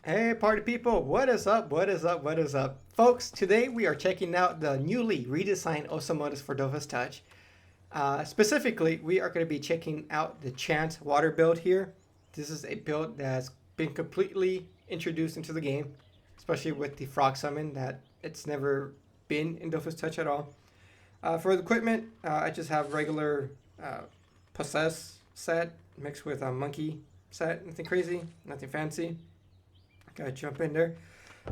Hey party people, what is up? What is up? What is up? Folks, today we are checking out the newly redesigned Osamodas for Dofus Touch. Specifically, we are going to be checking out the Chance water build here. This is a build that's been completely introduced into the game, especially with the frog summon that it's never been in Dofus Touch at all. For the equipment, I just have regular Possess set mixed with a Monkey set. Nothing crazy, nothing fancy. Gotta jump in there.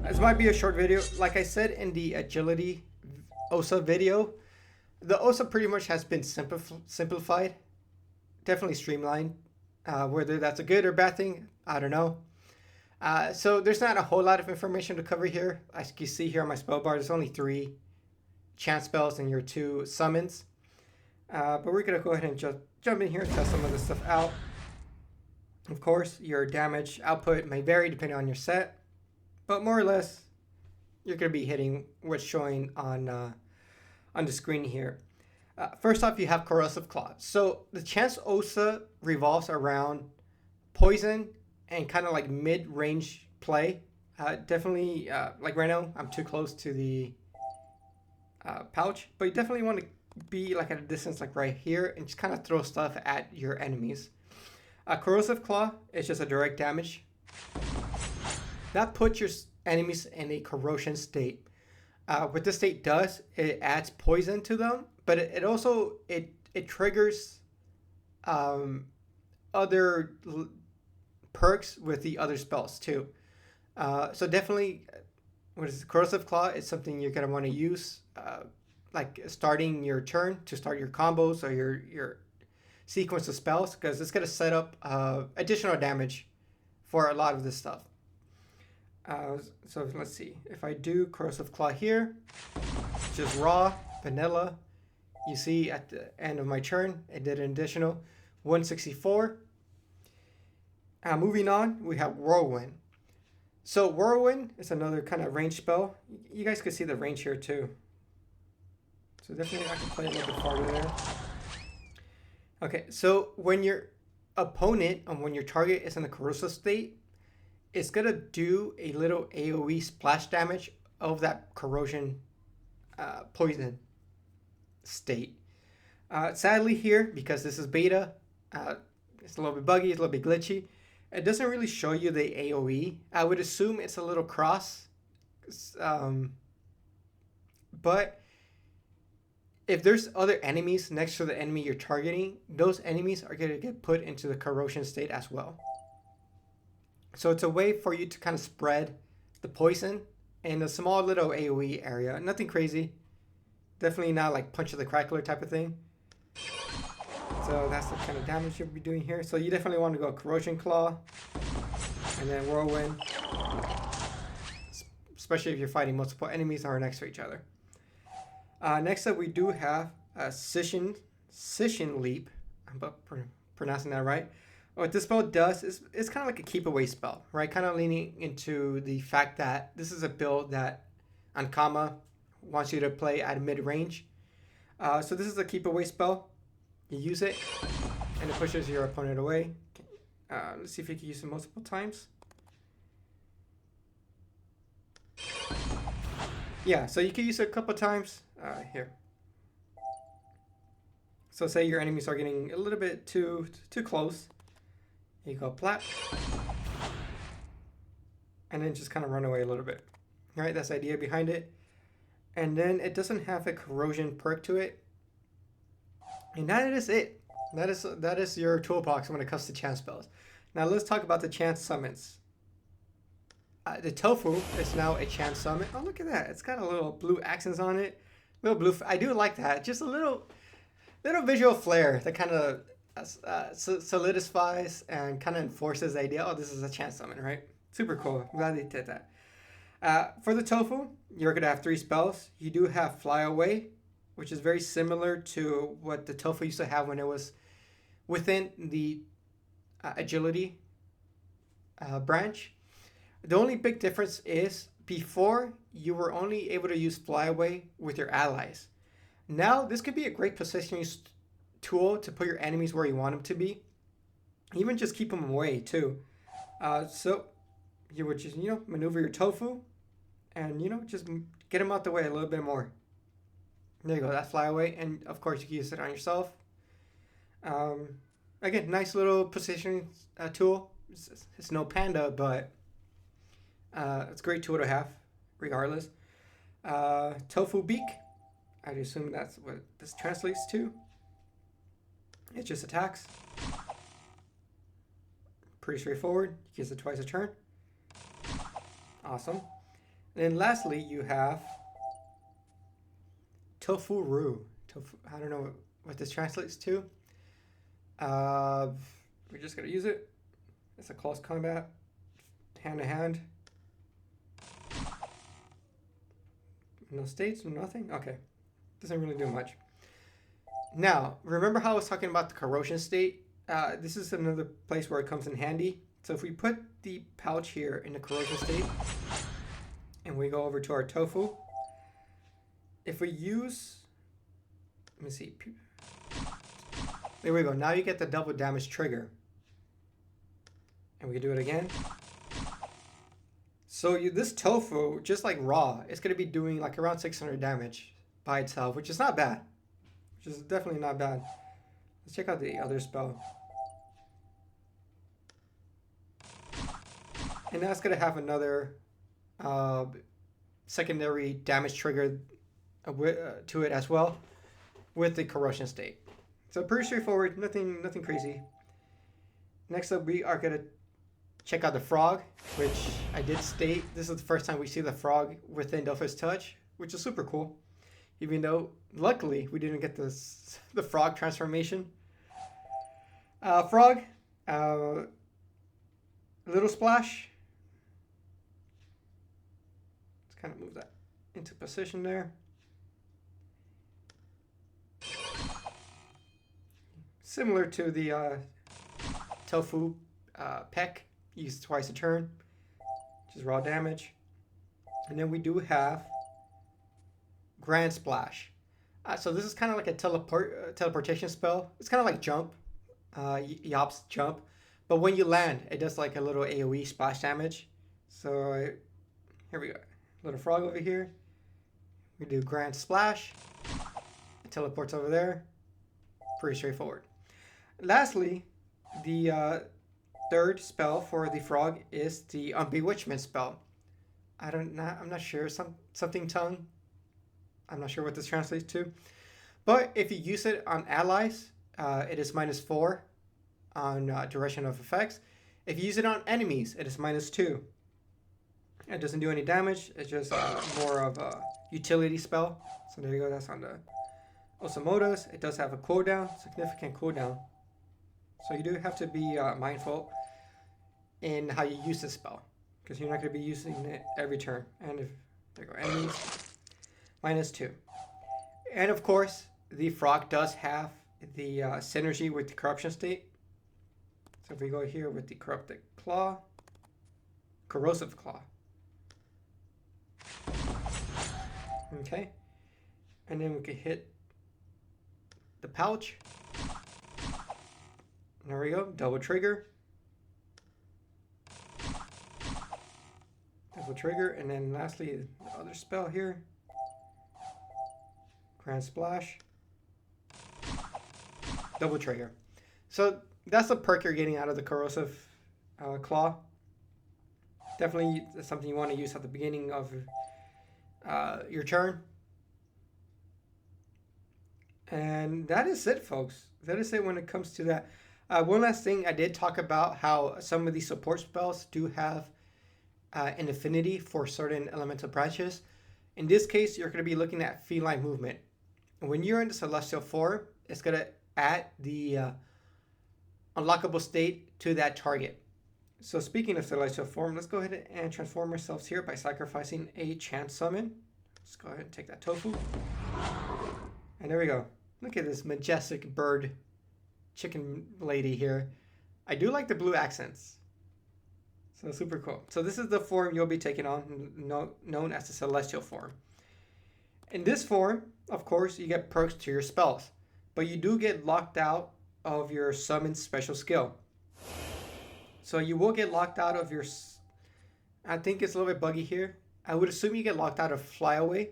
This might be a short video. Like I said in the agility OSA video, the OSA pretty much has been simplified, definitely streamlined. Whether that's a good or bad thing, I don't know. So there's not a whole lot of information to cover here. As you can see here on my spell bar, there's only 3 chance spells and your 2 summons. But we're gonna go ahead and jump in here and test some of this stuff out. Of course, your damage output may vary depending on your set, but more or less, you're going to be hitting what's showing on the screen here. First off, you have Corrosive Claw. So the Chance Osa revolves around poison and kind of like mid-range play. Definitely, like right now, I'm too close to the pouch, but you definitely want to be like at a distance like right here and just kind of throw stuff at your enemies. Corrosive Claw is just a direct damage. That puts your enemies in a corrosion state. What this state does, it adds poison to them, but it also it triggers other perks with the other spells too. So definitely, what is Corrosive Claw is something you're gonna want to use, like starting your turn to start your combos or your sequence of spells, because it's going to set up additional damage for a lot of this stuff. So let's see. If I do Corrosive Claw here, just raw, vanilla, you see at the end of my turn, it did an additional 164. Moving on, we have Whirlwind. So Whirlwind is another kind of range spell. You guys can see the range here too. So definitely I can play a little bit farther there. Okay, so when your opponent and when your target is in a corrosive state, it's gonna do a little AoE splash damage of that corrosion poison state. Sadly here, because this is beta, it's a little bit buggy, it's a little bit glitchy. It doesn't really show you the AoE. I would assume it's a little cross, but if there's other enemies next to the enemy you're targeting, those enemies are going to get put into the corrosion state as well. So it's a way for you to kind of spread the poison in a small little AoE area. Nothing crazy. Definitely not like Punch of the Crackler type of thing. So that's the kind of damage you'll be doing here. So you definitely want to go Corrosion Claw and then Whirlwind. Especially if you're fighting multiple enemies that are next to each other. Next up, we do have a Scission Leap. I'm pronouncing that right. What this spell does is it's kind of like a keep away spell, right? Kind of leaning into the fact that this is a build that Ankama wants you to play at mid range. So this is a keep away spell. You use it, and it pushes your opponent away. Let's see if you can use it multiple times. Yeah, so you can use it a couple times here. So say your enemies are getting a little bit too close. You go plat. And then just kind of run away a little bit. All right, that's the idea behind it. And then it doesn't have a corrosion perk to it. And that is it. That is your toolbox when it comes to chance spells. Now let's talk about the chance summons. The Tofu is now a chance summon. Oh, look at that. It's got a little blue accents on it. Little blue. I do like that. Just a little visual flair that kind of solidifies and kind of enforces the idea, oh, this is a chance summon, right? Super cool. I'm glad they did that. For the Tofu, you're going to have 3 spells. You do have Fly Away, which is very similar to what the Tofu used to have when it was within the agility branch. The only big difference is before you were only able to use Flyaway with your allies. Now this could be a great positioning tool to put your enemies where you want them to be. Even just keep them away too. So you would just, maneuver your Tofu and, just get him out the way a little bit more. There you go, that's fly away. And of course, you can use it on yourself. Um, Again, nice little positioning tool. It's no panda, but it's a great tool to have, regardless. Tofu beak. I'd assume that's what this translates to. It just attacks. Pretty straightforward. You use it twice a turn. Awesome. And then lastly, you have Tofu Ru. Tofu, I don't know what this translates to. We're just gonna use it. It's a close combat, hand to hand. No states, nothing. Okay, doesn't really do much. Now, remember how I was talking about the corrosion state? This is another place where it comes in handy. So if we put the pouch here in the corrosion state, and we go over to our Tofu, if we use, let me see, there we go. Now you get the double damage trigger. And we can do it again. So this Tofu, just like raw, it's going to be doing like around 600 damage by itself, which is not bad. Which is definitely not bad. Let's check out the other spell. And that's going to have another secondary damage trigger to it as well with the corrosion state. So pretty straightforward, nothing crazy. Next up, we are going to check out the frog, which I did state this is the first time we see the frog within Dofus Touch, which is super cool. Even though, luckily, we didn't get the frog transformation. Frog, little splash. Let's kind of move that into position there. Similar to the Tofu peck, used twice a turn, which is raw damage. And then we do have Grand Splash. So this is kind of like a teleportation spell. It's kind of like jump, Yop's jump. But when you land, it does like a little AoE splash damage. So here we go. Little frog over here. We do Grand Splash. It teleports over there. Pretty straightforward. Lastly, the third spell for the frog is the Bewitchment spell. I'm not sure, something tongue. I'm not sure what this translates to. But if you use it on allies, it is -4 on duration of effects. If you use it on enemies, it is -2. It doesn't do any damage. It's just more of a utility spell. So there you go. That's on the Osamodas. It does have a cooldown, significant cooldown. So you do have to be mindful in how you use this spell, because you're not going to be using it every turn. And if there you go, enemies, -2. And of course, the frog does have the synergy with the corruption state. So if we go here with the corrupted claw, corrosive claw. Okay. And then we can hit the pouch. There we go, double trigger. Double trigger, and then lastly, the other spell here. Grand Splash. Double trigger. So that's the perk you're getting out of the corrosive claw. Definitely something you want to use at the beginning of your turn. And that is it, folks. That is it when it comes to that. One last thing, I did talk about how some of these support spells do have an affinity for certain elemental branches. In this case, you're going to be looking at feline movement. When you're in the celestial form, it's going to add the unlockable state to that target. So speaking of celestial form, let's go ahead and transform ourselves here by sacrificing a chance summon. Let's go ahead and take that Tofu. And there we go. Look at this majestic bird chicken lady here. I do like the blue accents. So super cool. So this is the form you'll be taking on, known as the celestial form. In this form, of course, you get perks to your spells, but you do get locked out of your summon special skill. So you will get locked out of your I think it's a little bit buggy here. I would assume you get locked out of Flyaway.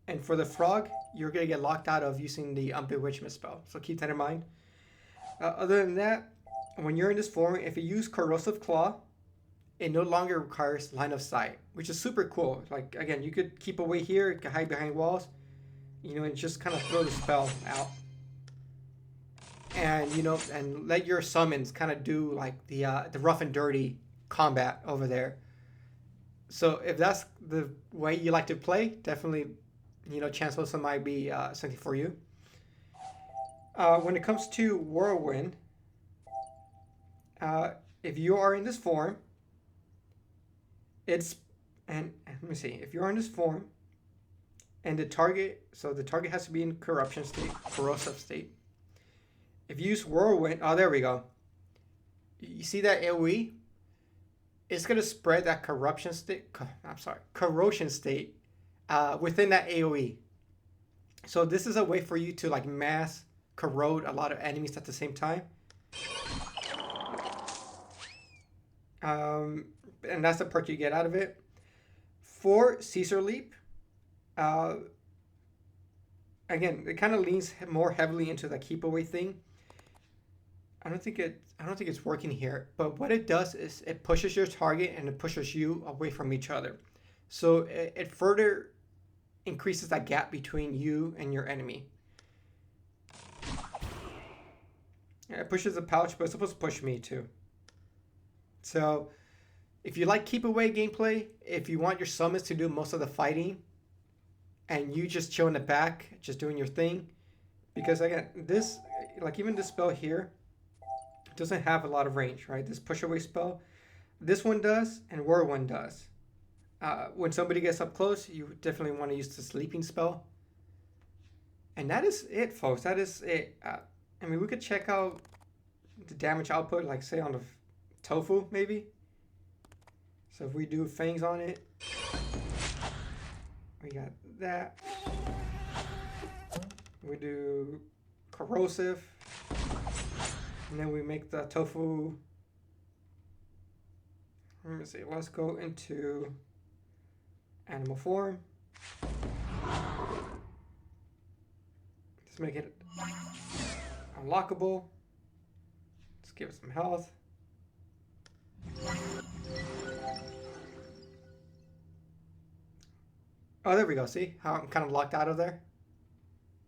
And for the frog, you're going to get locked out of using the Bewitchment spell. So keep that in mind. Other than that, when you're in this form, if you use Corrosive Claw, it no longer requires line of sight, which is super cool. Like, again, you could keep away here, you can hide behind walls, you know, and just kind of throw the spell out. And, you know, and let your summons kind of do like the rough and dirty combat over there. So if that's the way you like to play, definitely, you know, Chance Wilson might be something for you. When it comes to Whirlwind, if you are in this form, and let me see, if you're in this form, and the target has to be in corruption state, corrosive state. If you use Whirlwind, oh, there we go. You see that AoE? It's gonna spread that corrosion state within that AoE. So this is a way for you to like mass corrode a lot of enemies at the same time. And that's the perk you get out of it. For Caesar Leap, again, it kind of leans more heavily into the keep away thing. I don't think it's working here, but what it does is it pushes your target and it pushes you away from each other. So it further increases that gap between you and your enemy. It pushes the pouch, but it's supposed to push me too. So if you like keep away gameplay, if you want your summons to do most of the fighting, and you just chill in the back, just doing your thing, because again, this, like even this spell here, doesn't have a lot of range, right? This push away spell, this one does, and Whirlwind does. When somebody gets up close, you definitely want to use the sleeping spell. And that is it, folks. That is it. I mean, we could check out the damage output, like say on the Tofu, maybe. So if we do fangs on it, we got that. We do corrosive. And then we make the Tofu. Let me see. Let's go into animal form. Let's make it unlockable. Let's give it some health. Oh, there we go. See how I'm kind of locked out of there?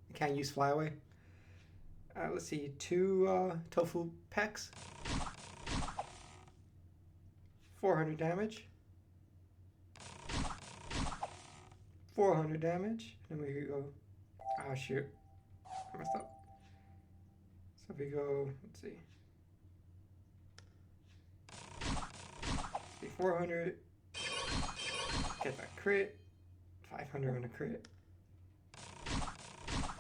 I can't use Flyaway. Let's see, 2 Tofu pecks. 400 damage. 400 damage. And we could go, oh shoot, I messed up. So we go, let's see. 400. Get that crit. 500 on a crit.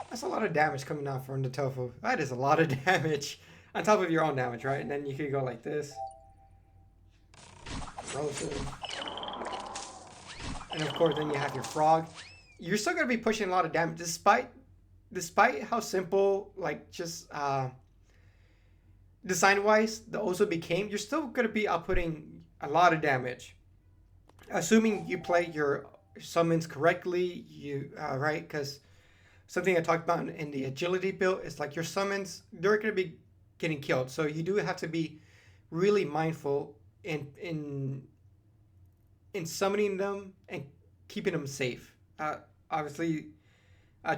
That's a lot of damage coming out from the Tofu. That is a lot of damage. On top of your own damage, right? And then you could go like this. Corrosive. And of course, then you have your frog. You're still going to be pushing a lot of damage. Despite how simple, like, just design-wise, the Oso became, you're still going to be outputting a lot of damage. Assuming you play your summons correctly, right? Because something I talked about in the agility build is like your summons, they're going to be getting killed. So you do have to be really mindful in summoning them and keeping them safe. Obviously,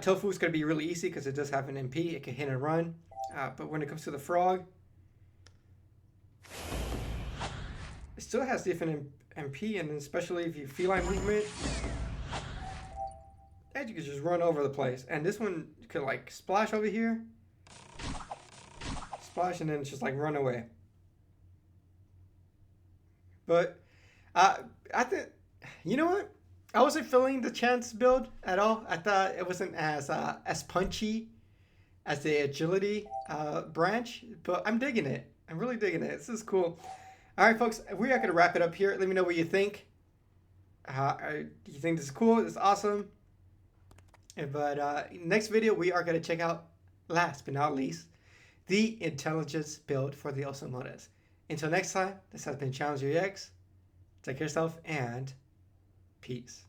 Tofu is going to be really easy because it does have an MP. It can hit and run. But when it comes to the frog, it still has different MP, and especially if you feline movement, and you can just run over the place. And this one could like splash over here, splash, and then just like run away. But I think, you know what? I wasn't feeling the chance build at all. I thought it wasn't as punchy as the agility branch, but I'm digging it. I'm really digging it. This is cool. All right, folks, we are going to wrap it up here. Let me know what you think. Do you think this is cool? This is awesome. But next video, we are going to check out, last but not least, the intelligence build for the Osamodas. Until next time, this has been Challenge Your EX. Take care of yourself and peace.